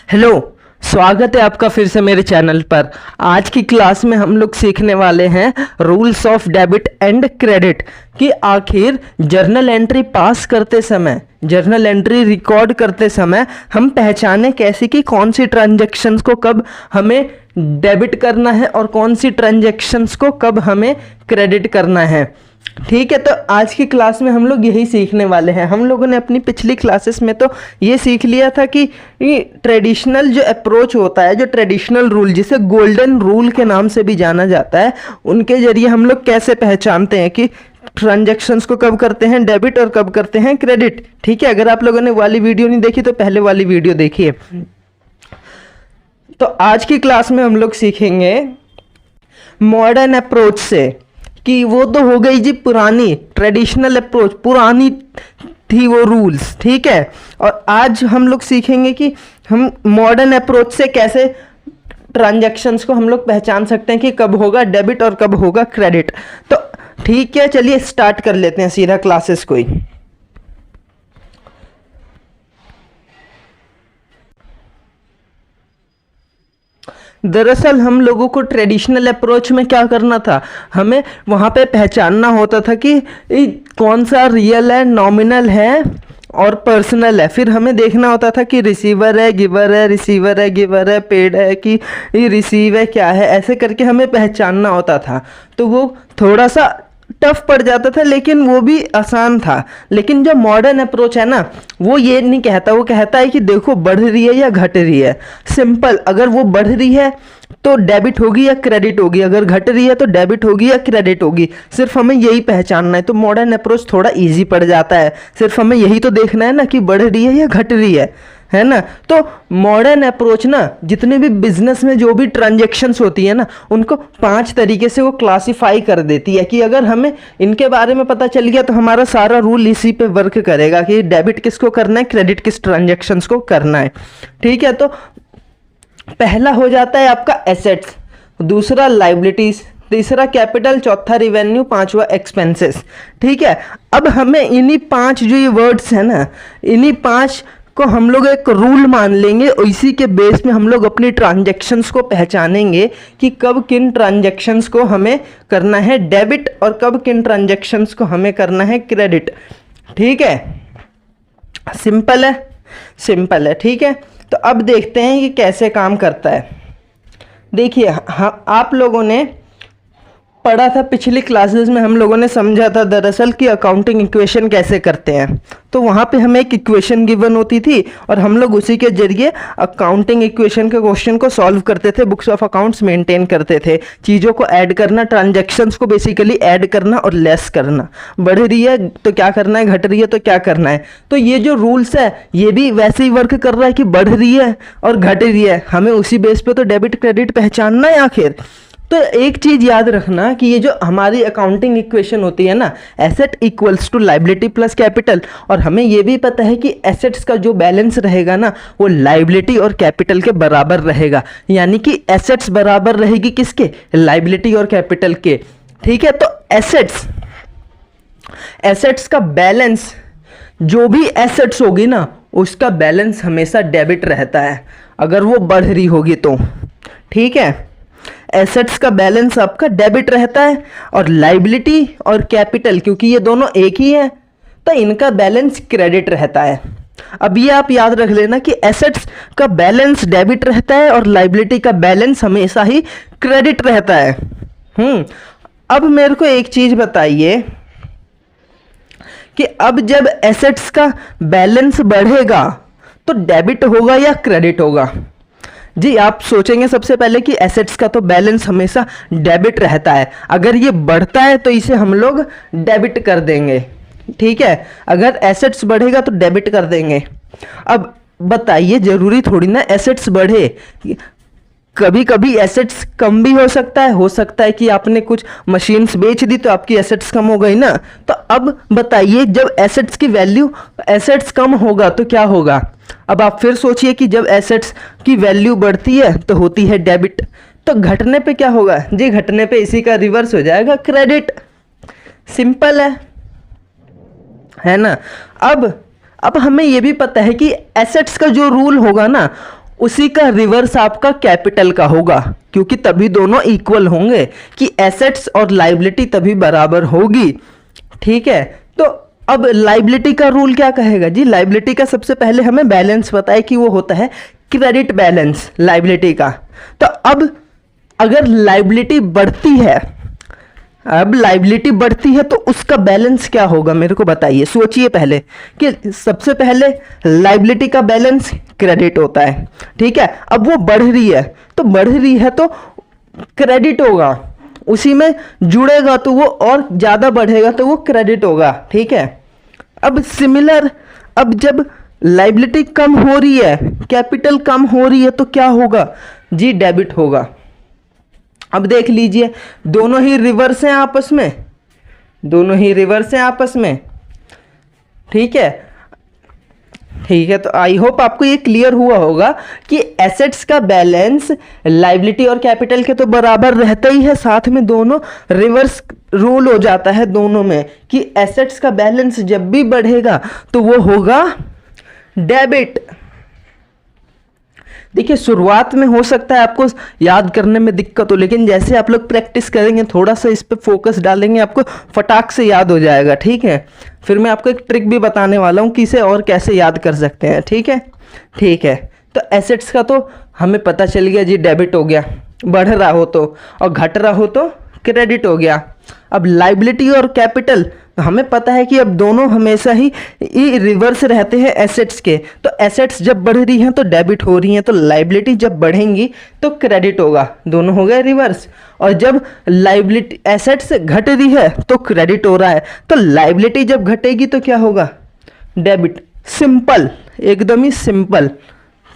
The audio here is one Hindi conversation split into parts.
हेलो। स्वागत है आपका फिर से मेरे चैनल पर। आज की क्लास में हम लोग सीखने वाले हैं rules of debit and credit कि आखिर जर्नल एंट्री पास करते समय, जर्नल एंट्री रिकॉर्ड करते समय हम पहचाने कैसे कि कौन सी ट्रांजैक्शंस को कब हमें डेबिट करना है और कौन सी ट्रांजैक्शंस को कब हमें क्रेडिट करना है। ठीक है, तो आज की क्लास में हम लोग यही सीखने वाले हैं। हम लोगों ने अपनी पिछली क्लासेस में तो ये सीख लिया था कि ट्रेडिशनल जो अप्रोच होता है, जो ट्रेडिशनल रूल जिसे गोल्डन रूल के नाम से भी जाना जाता है, उनके जरिए हम लोग कैसे पहचानते हैं कि ट्रांजैक्शंस को कब करते हैं डेबिट और कब करते हैं क्रेडिट। ठीक है, अगर आप लोगों ने वाली वीडियो नहीं देखी तो पहले वाली वीडियो देखिए। तो आज की क्लास में हम लोग सीखेंगे मॉडर्न अप्रोच से कि वो तो हो गई जी पुरानी ट्रेडिशनल अप्रोच, पुरानी थी वो रूल्स। ठीक है, और आज हम लोग सीखेंगे कि हम मॉडर्न अप्रोच से कैसे ट्रांजैक्शंस को हम लोग पहचान सकते हैं कि कब होगा डेबिट और कब होगा क्रेडिट। तो ठीक है, चलिए स्टार्ट कर लेते हैं सीधा क्लासेस को ही। दरअसल हम लोगों को ट्रेडिशनल अप्रोच में क्या करना था, हमें वहाँ पे पहचानना होता था कि कौन सा रियल है, नॉमिनल है और पर्सनल है। फिर हमें देखना होता था कि रिसीवर है, गिवर है, रिसीवर है, गिवर है, पेड है कि ये रिसीव है, क्या है, ऐसे करके हमें पहचानना होता था। तो वो थोड़ा सा टफ पड़ जाता था लेकिन वो भी आसान था। लेकिन जो मॉडर्न अप्रोच है ना, वो ये नहीं कहता, वो कहता है कि देखो बढ़ रही है या घट रही है। सिंपल, अगर वो बढ़ रही है तो डेबिट होगी या क्रेडिट होगी, अगर घट रही है तो डेबिट होगी या क्रेडिट होगी। सिर्फ हमें यही पहचानना है। तो मॉडर्न अप्रोच थोड़ा इजी पड़ जाता है। सिर्फ हमें यही तो देखना है ना कि बढ़ रही है या घट रही है ना। तो मॉडर्न अप्रोच ना जितने भी बिजनेस में जो भी ट्रांजैक्शंस होती है ना, उनको 5 तरीके से वो क्लासिफाई कर देती है कि अगर हमें इनके बारे में पता चल गया तो हमारा सारा रूल इसी पे वर्क करेगा कि डेबिट किसको करना है, क्रेडिट किस ट्रांजैक्शंस को करना है। ठीक है, तो पहला हो जाता है आपका एसेट्स, दूसरा लाइबिलिटीज, तीसरा कैपिटल, चौथा रिवेन्यू, पांचवा एक्सपेंसेस। ठीक है, अब हमें इन्हीं 5 जो ये वर्ड्स है ना, इन्हीं 5 को हम लोग एक रूल मान लेंगे और इसी के बेस में हम लोग अपनी ट्रांजैक्शंस को पहचानेंगे कि कब किन ट्रांजैक्शंस को हमें करना है डेबिट और कब किन ट्रांजैक्शंस को हमें करना है क्रेडिट। ठीक है, सिंपल है, सिंपल है। ठीक है, तो अब देखते हैं कि कैसे काम करता है। देखिए, आप लोगों ने पढ़ा था पिछली क्लासेस में, हम लोगों ने समझा था दरअसल कि अकाउंटिंग इक्वेशन कैसे करते हैं। तो वहाँ पे हमें एक इक्वेशन गिवन होती थी और हम लोग उसी के जरिए अकाउंटिंग इक्वेशन के क्वेश्चन को सॉल्व करते थे, बुक्स ऑफ अकाउंट्स मेंटेन करते थे, चीज़ों को ऐड करना, ट्रांजैक्शंस को बेसिकली ऐड करना और लेस करना। बढ़ रही है तो क्या करना है, घट रही है तो क्या करना है। तो ये जो रूल्स है ये भी वैसे ही वर्क कर रहा है कि बढ़ रही है और घट रही है, हमें उसी बेस पे तो डेबिट क्रेडिट पहचानना है आखिर। तो एक चीज याद रखना कि ये जो हमारी अकाउंटिंग इक्वेशन होती है ना, asset equals to liability plus capital, और हमें ये भी पता है कि एसेट्स का जो बैलेंस रहेगा ना वो लाइबिलिटी और कैपिटल के बराबर रहेगा। यानी कि एसेट्स बराबर रहेगी किसके, लाइबिलिटी और कैपिटल के। ठीक है, तो एसेट्स का बैलेंस, जो भी एसेट्स होगी ना उसका बैलेंस हमेशा डेबिट रहता है अगर वो बढ़ रही होगी तो। ठीक है, एसेट्स का बैलेंस आपका डेबिट रहता है और लाइबिलिटी और कैपिटल, क्योंकि ये दोनों एक ही है तो इनका बैलेंस क्रेडिट रहता है। अब ये आप याद रख लेना कि एसेट्स का बैलेंस डेबिट रहता है और लाइबिलिटी का बैलेंस हमेशा ही क्रेडिट रहता है। अब मेरे को एक चीज बताइए कि अब जब एसेट्स का बैलेंस बढ़ेगा तो डेबिट होगा या क्रेडिट होगा। जी, आप सोचेंगे सबसे पहले कि एसेट्स का तो बैलेंस हमेशा डेबिट रहता है, अगर ये बढ़ता है तो इसे हम लोग डेबिट कर देंगे। ठीक है, अगर एसेट्स बढ़ेगा तो डेबिट कर देंगे। अब बताइए, जरूरी थोड़ी ना एसेट्स बढ़े, कभी कभी एसेट्स कम भी हो सकता है कि आपने कुछ मशीन्स बेच दी तो आपकी एसेट्स कम हो गई ना। तो अब बताइए, जब एसेट्स की वैल्यू, एसेट्स कम होगा तो क्या होगा। अब आप फिर सोचिए कि जब एसेट्स की वैल्यू बढ़ती है तो होती है डेबिट, तो घटने पे क्या होगा जी, घटने पे इसी का रिवर्स हो जाएगा, क्रेडिट। सिंपल है ना। अब हमें यह भी पता है कि एसेट्स का जो रूल होगा ना उसी का रिवर्स आपका कैपिटल का होगा, क्योंकि तभी दोनों इक्वल होंगे कि एसेट्स और लाइबिलिटी तभी बराबर होगी। ठीक है, तो अब लाइबिलिटी का रूल क्या कहेगा जी? लाइबिलिटी का सबसे पहले हमें बैलेंस पता है कि वो होता है क्रेडिट बैलेंस लाइबिलिटी का। तो अब अगर लाइबिलिटी बढ़ती है, अब लाइबिलिटी बढ़ती है तो उसका बैलेंस क्या होगा मेरे को बताइए, सोचिए पहले कि सबसे पहले लाइबिलिटी का बैलेंस क्रेडिट होता है। ठीक है, अब वो बढ़ रही है तो बढ़ रही है तो क्रेडिट होगा, उसी में जुड़ेगा तो वो और ज़्यादा बढ़ेगा तो वो क्रेडिट होगा। ठीक है, अब सिमिलर, अब जब लाइबिलिटी कम हो रही है, कैपिटल कम हो रही है तो क्या होगा जी? डेबिट होगा। अब देख लीजिए दोनों ही रिवर्स हैं आपस में, दोनों ही रिवर्स हैं आपस में। ठीक है, ठीक है, तो आई होप आपको ये क्लियर हुआ होगा कि एसेट्स का बैलेंस लाइबिलिटी और कैपिटल के तो बराबर रहता ही है, साथ में दोनों रिवर्स रूल हो जाता है दोनों में कि एसेट्स का बैलेंस जब भी बढ़ेगा तो वो होगा डेबिट। देखिए शुरुआत में हो सकता है आपको याद करने में दिक्कत हो, लेकिन जैसे आप लोग प्रैक्टिस करेंगे, थोड़ा सा इस पे फोकस डालेंगे, आपको फटाक से याद हो जाएगा। ठीक है, फिर मैं आपको एक ट्रिक भी बताने वाला हूँ कि इसे और कैसे याद कर सकते हैं। ठीक है, ठीक है, तो एसेट्स का तो हमें पता चल गया जी, डेबिट हो गया, बढ़ रहा हो तो, और घट रहा हो तो क्रेडिट हो गया। अब लाइबिलिटी और कैपिटल हमें पता है कि अब दोनों हमेशा ही रिवर्स रहते हैं एसेट्स के, तो एसेट्स जब बढ़ रही हैं तो डेबिट हो रही हैं, तो लाइबिलिटी जब बढ़ेंगी तो क्रेडिट होगा, दोनों हो गए रिवर्स। और जब लाइबिलिटी एसेट्स घट रही है तो क्रेडिट हो रहा है, तो लाइबिलिटी जब घटेगी तो क्या होगा? डेबिट। सिंपल, एकदम ही सिंपल।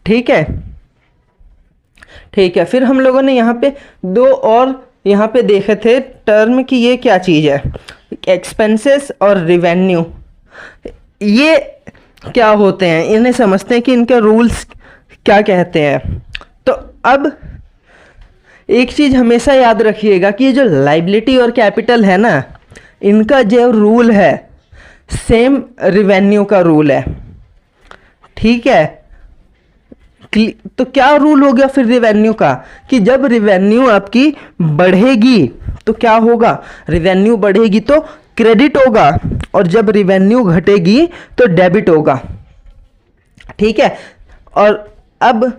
ठीक है, ठीक है, फिर हम लोगों ने यहाँ पे दो और यहाँ पे देखे थे टर्म कि ये क्या चीज़ है, एक्सपेंसेस और रिवेन्यू। ये क्या होते हैं, इन्हें समझते हैं कि इनके रूल्स क्या कहते हैं। तो अब एक चीज़ हमेशा याद रखिएगा कि ये जो लाइबिलिटी और कैपिटल है ना, इनका जो रूल है सेम रिवेन्यू का रूल है। ठीक है, तो क्या रूल हो गया फिर रिवेन्यू का कि जब रिवेन्यू आपकी बढ़ेगी तो क्या होगा? रिवेन्यू बढ़ेगी तो क्रेडिट होगा, और जब रिवेन्यू घटेगी तो डेबिट होगा। ठीक है, और अब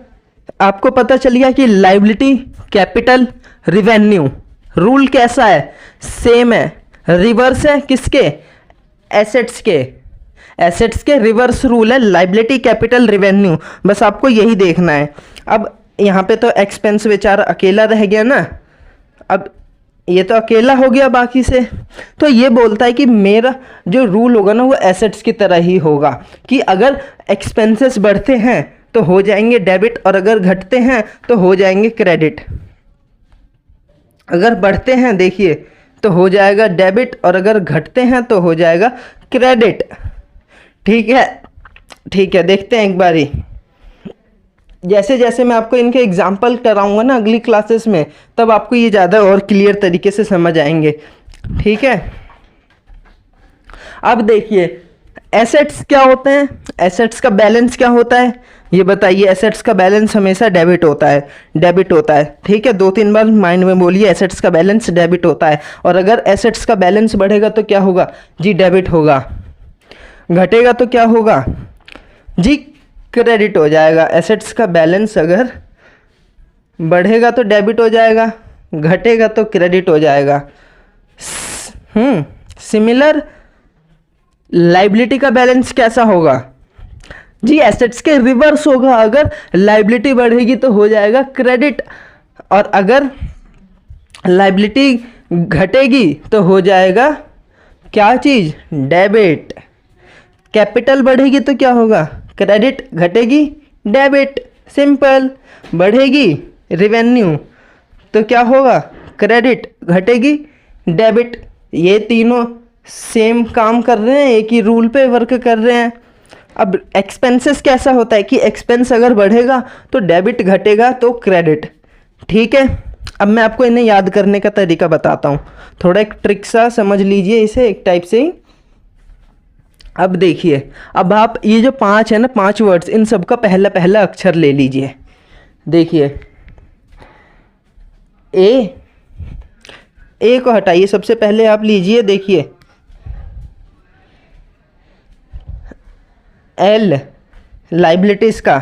आपको पता चल गया कि लाइबिलिटी, कैपिटल, रिवेन्यू रूल कैसा है? सेम है, रिवर्स है किसके? एसेट्स के। एसेट्स के रिवर्स रूल है लाइबिलिटी, कैपिटल, रिवेन्यू, बस आपको यही देखना है। अब यहाँ पे तो एक्सपेंस बेचारा अकेला रह गया ना, अब ये तो अकेला हो गया बाकी से, तो ये बोलता है कि मेरा जो रूल होगा ना वो एसेट्स की तरह ही होगा कि अगर एक्सपेंसेस बढ़ते हैं तो हो जाएंगे डेबिट, और अगर घटते हैं तो हो जाएंगे क्रेडिट। अगर बढ़ते हैं देखिए तो हो जाएगा डेबिट, और अगर घटते हैं तो हो जाएगा क्रेडिट। ठीक है, ठीक है, देखते हैं एक बारी। जैसे जैसे मैं आपको इनके एग्जाम्पल कराऊंगा ना अगली क्लासेस में, तब आपको ये ज़्यादा और क्लियर तरीके से समझ आएंगे। ठीक है, अब देखिए एसेट्स क्या होते हैं, एसेट्स का बैलेंस क्या होता है ये बताइए। एसेट्स का बैलेंस हमेशा डेबिट होता है, डेबिट होता है। ठीक है, 2-3 बार माइंड में बोलिए, एसेट्स का बैलेंस डेबिट होता है। और अगर एसेट्स का बैलेंस बढ़ेगा तो क्या होगा जी? डेबिट होगा। घटेगा तो क्या होगा जी? क्रेडिट हो जाएगा। एसेट्स का बैलेंस अगर बढ़ेगा तो डेबिट हो जाएगा, घटेगा तो क्रेडिट हो जाएगा। सिमिलर लाइबिलिटी का बैलेंस कैसा होगा जी? एसेट्स के रिवर्स होगा, अगर लाइबिलिटी बढ़ेगी तो हो जाएगा क्रेडिट, और अगर लाइबिलिटी घटेगी तो हो जाएगा क्या चीज़? डेबिट। कैपिटल बढ़ेगी तो क्या होगा? क्रेडिट, घटेगी डेबिट। सिंपल। बढ़ेगी रिवेन्यू तो क्या होगा? क्रेडिट, घटेगी डेबिट। ये तीनों सेम काम कर रहे हैं, एक ही रूल पे वर्क कर रहे हैं। अब एक्सपेंसेस कैसा होता है कि एक्सपेंस अगर बढ़ेगा तो डेबिट, घटेगा तो क्रेडिट। ठीक है, अब मैं आपको इन्हें याद करने का तरीका बताता हूँ, थोड़ा एक ट्रिक सा समझ लीजिए इसे, एक टाइप से ही। अब देखिए, अब आप ये जो 5 है ना, 5 वर्ड्स, इन सब का पहला पहला अक्षर ले लीजिए। देखिए ए को हटाइए, सबसे पहले आप लीजिए, देखिए एल लाइबिलिटीज का,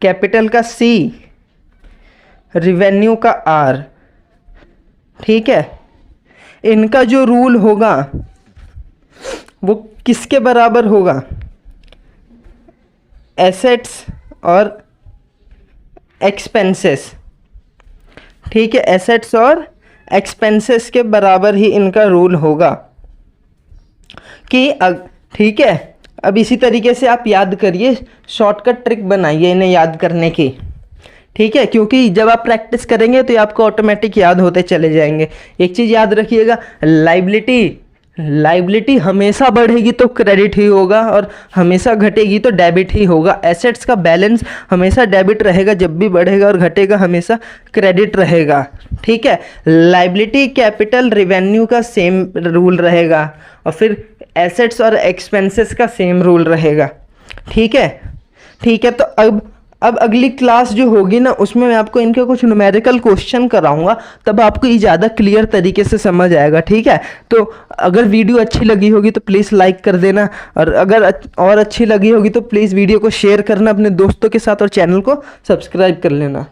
कैपिटल का सी, रिवेन्यू का आर, ठीक है। इनका जो रूल होगा वो किसके बराबर होगा? एसेट्स और एक्सपेंसेस, ठीक है, एसेट्स और एक्सपेंसेस के बराबर ही इनका रूल होगा कि ठीक है। अब इसी तरीके से आप याद करिए, शॉर्टकट ट्रिक बनाइए इन्हें याद करने की, ठीक है, क्योंकि जब आप प्रैक्टिस करेंगे तो ये आपको ऑटोमेटिक याद होते चले जाएंगे। एक चीज़ याद रखिएगा, लाइबिलिटी हमेशा बढ़ेगी तो क्रेडिट ही होगा और हमेशा घटेगी तो डेबिट ही होगा। एसेट्स का बैलेंस हमेशा डेबिट रहेगा जब भी बढ़ेगा, और घटेगा हमेशा क्रेडिट रहेगा, ठीक है। लाइबिलिटी, कैपिटल, रिवेन्यू का सेम रूल रहेगा, और फिर एसेट्स और एक्सपेंसेस का सेम रूल रहेगा, ठीक है। ठीक है, तो अब अगली क्लास जो होगी ना, उसमें मैं आपको इनके कुछ न्यूमेरिकल क्वेश्चन कराऊंगा, तब आपको ये ज़्यादा क्लियर तरीके से समझ आएगा, ठीक है। तो अगर वीडियो अच्छी लगी होगी तो प्लीज़ लाइक कर देना, और अगर और अच्छी लगी होगी तो प्लीज़ वीडियो को शेयर करना अपने दोस्तों के साथ, और चैनल को सब्सक्राइब कर लेना।